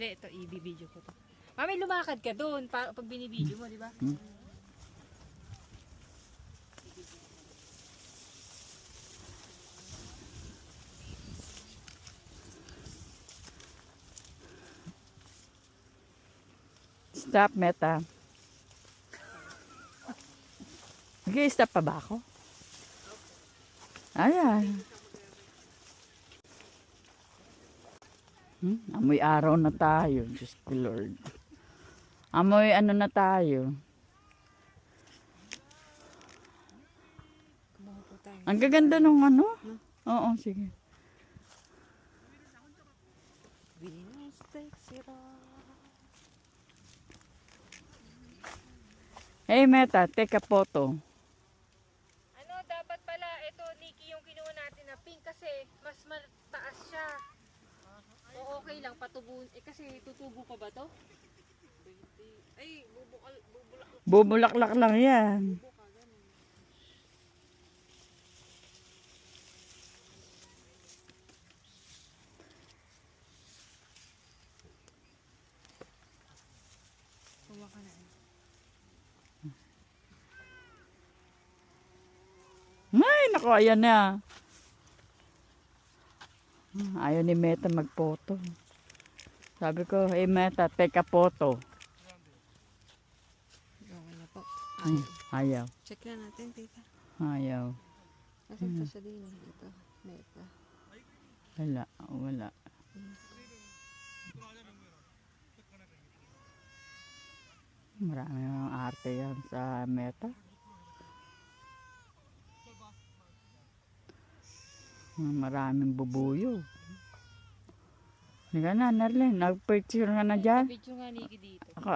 Hindi, ito, i-video ko to. Mami, lumakad ka doon pag binibideo mo, di ba? Stop, Meta. Nag-i-stop pa ba ako? Ayan. Amoy araw na tayo. Diyos ko Lord. Amoy ano na tayo. Ang gaganda nung ano. Oo, sige. Venus takes it all. Hey Meta, take a photo. Ano, dapat pala, ito, Nikki, yung kinuha natin na pink kasi mas mataas siya. O okay lang, patubun. Kasi tutubo pa ba to? Ay, Bubulaklak lang yan. kuha ka na. Ay, naku, ayan na. Ayaw ni Meta mag-photo. Sabi ko, hey Meta, take a photo. Okay na po. Ayaw. Check na natin, tita. Ayaw. Kasi ito siya din. Ito, meta. Wala, wala. Marami ng arte yan sa Meta. Maraming bubuyo. Hindi ka na, Narlene. Nag-picture ka na dyan. Video nga, Nikki, dito. Ako,